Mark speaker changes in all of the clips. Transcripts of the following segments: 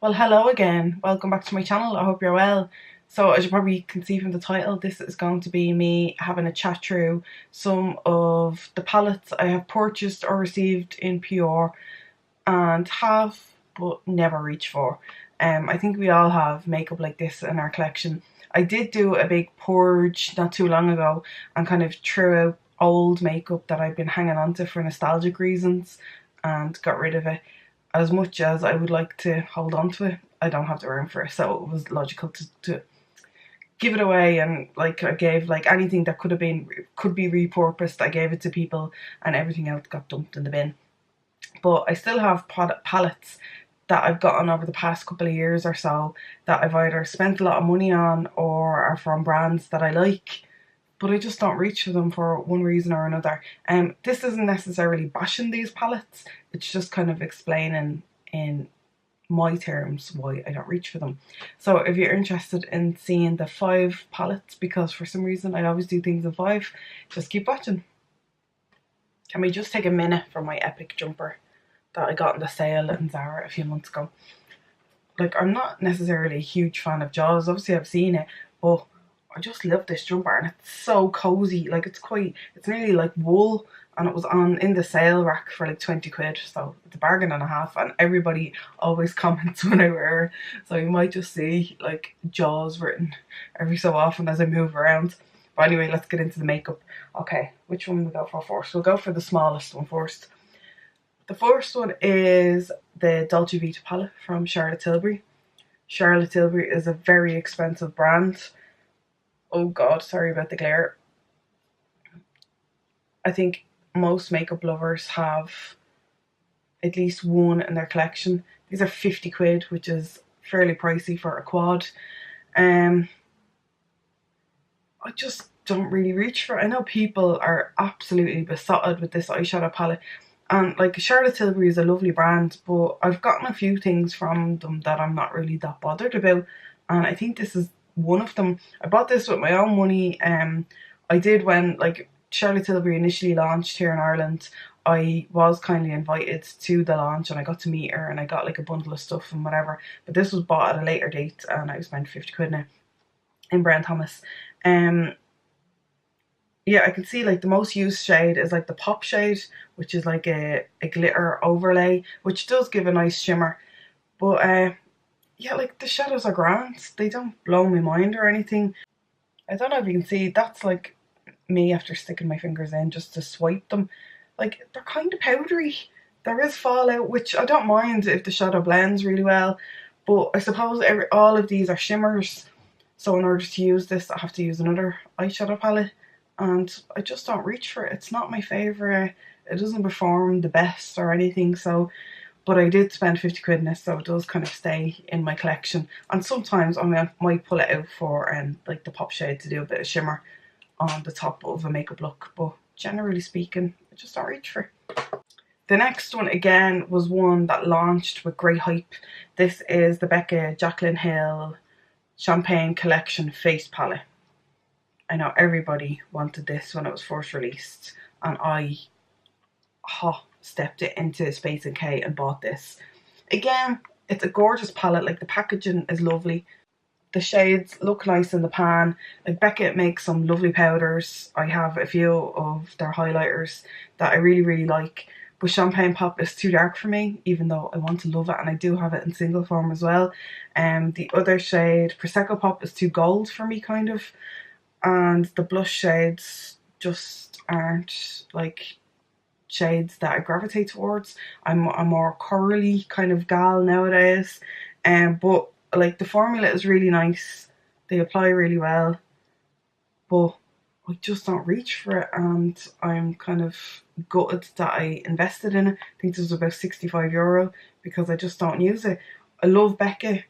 Speaker 1: Well, hello again. Welcome back to my channel. I hope you're well. So, as you probably can see from the title, this is going to be me having a chat through some of the palettes I have purchased or received in PR and have but never reached for. I think we all have makeup like this in our collection. I did do a big purge not too long ago and kind of threw out old makeup that I've been hanging on to for nostalgic reasons and got rid of it. As much as I would like to hold on to it, I don't have the room for it, so it was logical to give it away. And like, I gave like anything that could be repurposed, I gave it to people, and everything else got dumped in the bin. But I still have palettes that I've gotten over the past couple of years or so that I've either spent a lot of money on or are from brands that I like, but I just don't reach for them for one reason or another. This isn't necessarily bashing these palettes, it's just kind of explaining in my terms why I don't reach for them. So if you're interested in seeing the 5 palettes, because for some reason I always do things in 5, just keep watching. Can we just take a minute for my epic jumper that I got in the sale in Zara a few months ago? Like, I'm not necessarily a huge fan of Jaws, obviously I've seen it, but I just love this jumper and it's so cozy. Like, it's nearly like wool, and it was in the sale rack for like 20 quid, so it's a bargain and a half, and everybody always comments when I wear it, so you might just see like Jaws written every so often as I move around. But anyway, let's get into the makeup. Okay, which one will we go for first? We'll go for the smallest one first. The first one is the Dolce Vita palette from Charlotte Tilbury. Charlotte Tilbury is a very expensive brand. Oh god, sorry about the glare. I think most makeup lovers have at least one in their collection. These are 50 quid, which is fairly pricey for a quad. I just don't really reach for it. I know people are absolutely besotted with this eyeshadow palette, and like, Charlotte Tilbury is a lovely brand, but I've gotten a few things from them that I'm not really that bothered about, and I think this is one of them. I bought this with my own money. I did when like Charlotte Tilbury initially launched here in Ireland. I was kindly invited to the launch and I got to meet her and I got like a bundle of stuff and whatever. But this was bought at a later date and I spent 50 quid now in Brown Thomas. Yeah, I can see like the most used shade is like the pop shade, which is like a glitter overlay, which does give a nice shimmer. But yeah, like, the shadows are grand. They don't blow my mind or anything. I don't know if you can see, that's like me after sticking my fingers in just to swipe them. Like, they're kind of powdery. There is fallout, which I don't mind if the shadow blends really well. But I suppose all of these are shimmers. So in order to use this, I have to use another eyeshadow palette. And I just don't reach for it. It's not my favourite. It doesn't perform the best or anything. So, but I did spend 50 quid in this, so it does kind of stay in my collection. And sometimes I might pull it out for like the pop shade to do a bit of shimmer on the top of a makeup look. But generally speaking, I just don't reach for it. The next one again was one that launched with great hype. This is the Becca Jaclyn Hill Champagne Collection Face Palette. I know everybody wanted this when it was first released, and I stepped it into Space & K and bought this. Again, it's a gorgeous palette. Like, the packaging is lovely. The shades look nice in the pan. Like, Becca makes some lovely powders. I have a few of their highlighters that I really, really like. But Champagne Pop is too dark for me, even though I want to love it, and I do have it in single form as well. The other shade, Prosecco Pop, is too gold for me, kind of. And the blush shades just aren't like shades that I gravitate towards. I'm a more corally kind of gal nowadays. But like, the formula is really nice. They apply really well. But I just don't reach for it, and I'm kind of gutted that I invested in it. I think this was about €65 because I just don't use it. I love Becca.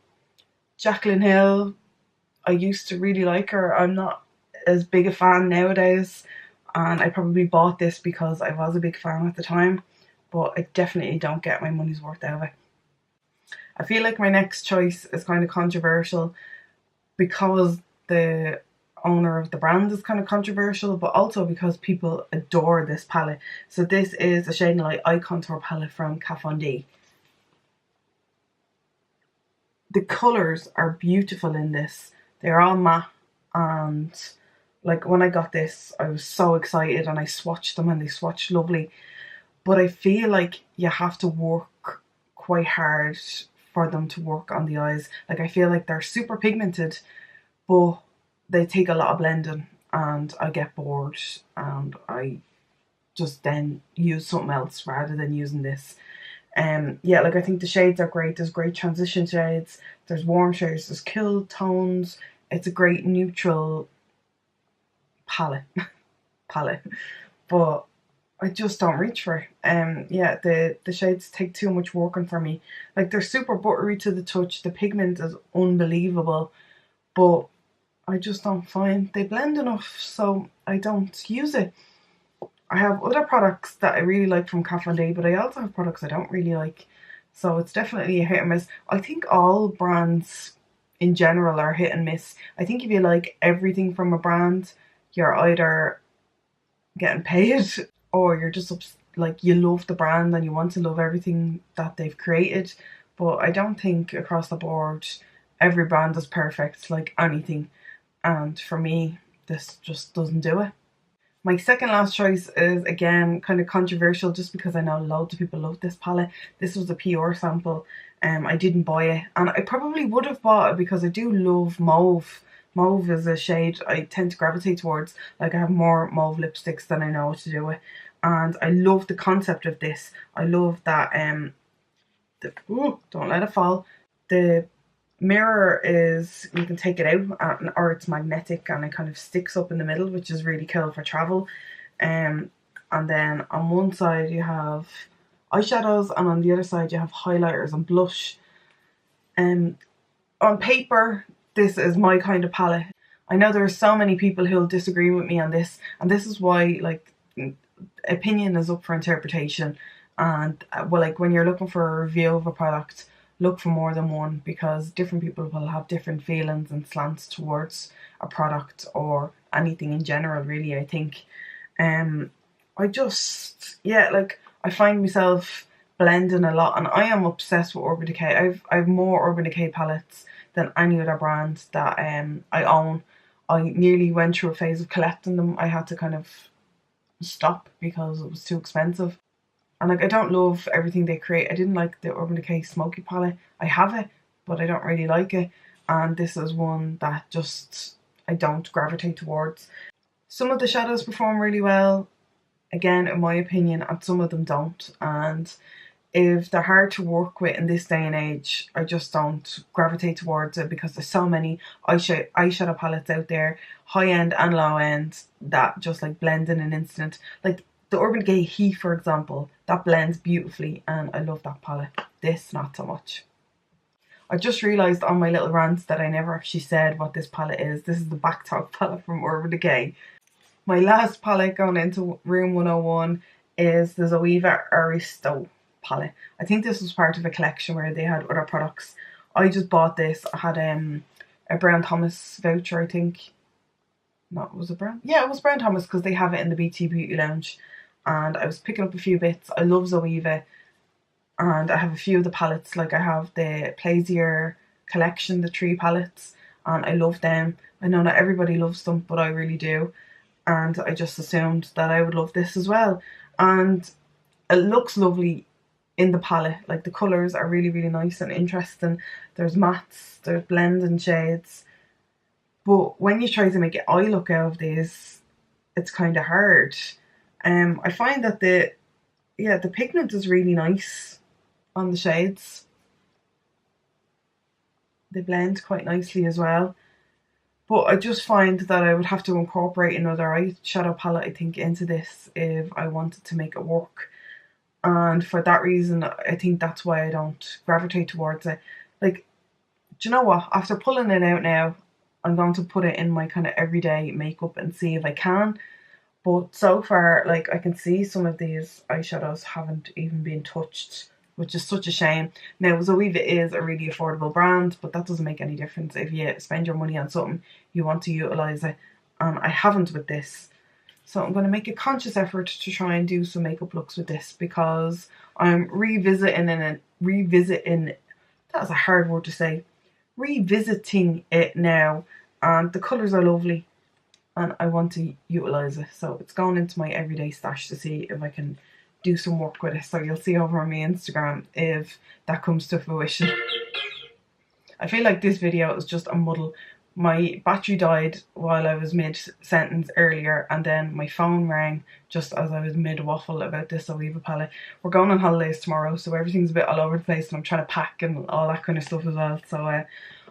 Speaker 1: Jaclyn Hill, I used to really like her. I'm not as big a fan nowadays, and I probably bought this because I was a big fan at the time, but I definitely don't get my money's worth out of it. I feel like my next choice is kind of controversial because the owner of the brand is kind of controversial, but also because people adore this palette. So this is a Shade and Light Eye Contour palette from Kat Von D. the colours are beautiful in this. They're all matte, and like when I got this I was so excited and I swatched them and they swatched lovely. But I feel like you have to work quite hard for them to work on the eyes. Like I feel like they're super pigmented, but they take a lot of blending and I get bored and I just then use something else rather than using this. Yeah, like I think the shades are great. There's great transition shades, there's warm shades, there's cool tones. It's a great neutral palette. palette. But I just don't reach for it. Yeah, the shades take too much working for me. Like they're super buttery to the touch. The pigment is unbelievable, but I just don't find they blend enough, so I don't use it. I have other products that I really like from Kat Von D, but I also have products I don't really like. So it's definitely a hit and miss. I think all brands in general are hit and miss. I think if you like everything from a brand, you're either getting paid or you're just like you love the brand and you want to love everything that they've created. But I don't think across the board every brand is perfect like anything, and for me this just doesn't do it. My second last choice is again kind of controversial just because I know loads of people love this palette. This was a PR sample. I didn't buy it and I probably would have bought it because I do love mauve. Mauve is a shade I tend to gravitate towards. Like I have more mauve lipsticks than I know what to do with. And I love the concept of this. I love that don't let it fall. The mirror is, you can take it out or it's magnetic and it kind of sticks up in the middle, which is really cool for travel. And then on one side you have eyeshadows and on the other side you have highlighters and blush. On paper this is my kind of palette. I know there are so many people who'll disagree with me on this, and this is why like opinion is up for interpretation. And well, like when you're looking for a review of a product, look for more than one because different people will have different feelings and slants towards a product or anything in general really, I think. I just, yeah, like I find myself blending a lot and I am obsessed with Urban Decay. I've more Urban Decay palettes than any other brand that I own. I nearly went through a phase of collecting them. I had to kind of stop because it was too expensive. And like I don't love everything they create. I didn't like the Urban Decay Smoky palette. I have it, but I don't really like it. And this is one that just I don't gravitate towards. Some of the shadows perform really well, again in my opinion, and some of them don't. And if they're hard to work with in this day and age, I just don't gravitate towards it because there's so many eyeshadow palettes out there, high end and low end, that just like blend in an instant. Like the Urban Decay Heat, for example, that blends beautifully and I love that palette. This, not so much. I just realised on my little rant that I never actually said what this palette is. This is the Backtalk palette from Urban Decay. My last palette going into room 101 is the Zoeva Aristo palette. I think this was part of a collection where they had other products. I just bought this. I had a Brown Thomas voucher, I think. No, was it Brown? Yeah, it was Brown Thomas because they have it in the BT Beauty Lounge. And I was picking up a few bits. I love Zoeva. And I have a few of the palettes. Like I have the Plaisir collection, the 3 palettes. And I love them. I know not everybody loves them, but I really do. And I just assumed that I would love this as well. And it looks lovely in the palette. Like the colours are really, really nice and interesting. There's mattes, there's blending shades. But when you try to make an eye look out of these, it's kind of hard. I find that the pigment is really nice on the shades. They blend quite nicely as well. But I just find that I would have to incorporate another eyeshadow palette, I think, into this if I wanted to make it work. And for that reason, I think that's why I don't gravitate towards it. Like, do you know what? After pulling it out now, I'm going to put it in my kind of everyday makeup and see if I can. But so far, like, I can see some of these eyeshadows haven't even been touched, which is such a shame. Now, Zoeva is a really affordable brand, but that doesn't make any difference. If you spend your money on something, you want to utilise it. And I haven't with this. So I'm going to make a conscious effort to try and do some makeup looks with this because I'm revisiting, that's a hard word to say, revisiting it now, and the colours are lovely and I want to utilise it. So it's going into my everyday stash to see if I can do some work with it. So you'll see over on my Instagram if that comes to fruition. I feel like this video is just a muddle. My battery died while I was mid-sentence earlier, and then my phone rang just as I was mid-waffle about this Aviva palette. We're going on holidays tomorrow, so everything's a bit all over the place, and I'm trying to pack and all that kind of stuff as well. So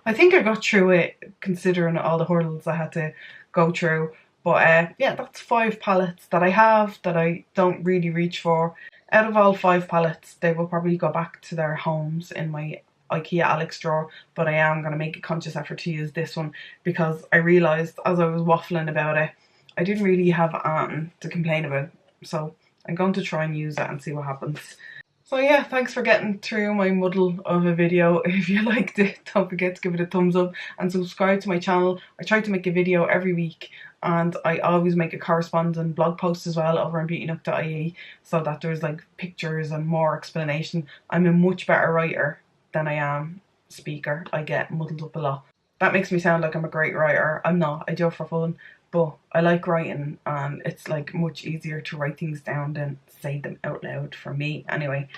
Speaker 1: I think I got through it, considering all the hurdles I had to go through. But yeah, that's 5 palettes that I have that I don't really reach for. Out of all 5 palettes, they will probably go back to their homes in my IKEA Alex drawer, but I am going to make a conscious effort to use this one because I realised as I was waffling about it, I didn't really have anything to complain about. So I'm going to try and use it and see what happens. So yeah, thanks for getting through my muddle of a video. If you liked it, don't forget to give it a thumbs up and subscribe to my channel. I try to make a video every week, and I always make a corresponding blog post as well over on beautynook.ie, so that there's like pictures and more explanation. I'm a much better writer than I am speaker. I get muddled up a lot. That makes me sound like I'm a great writer. I'm not. I do it for fun, but I like writing, and it's like much easier to write things down than say them out loud for me anyway.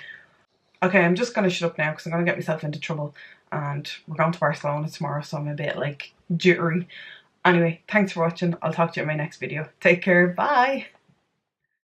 Speaker 1: Okay, I'm just gonna shut up now because I'm gonna get myself into trouble, and we're going to Barcelona tomorrow, so I'm a bit like jittery. Anyway, thanks for watching. I'll talk to you in my next video. Take care. Bye.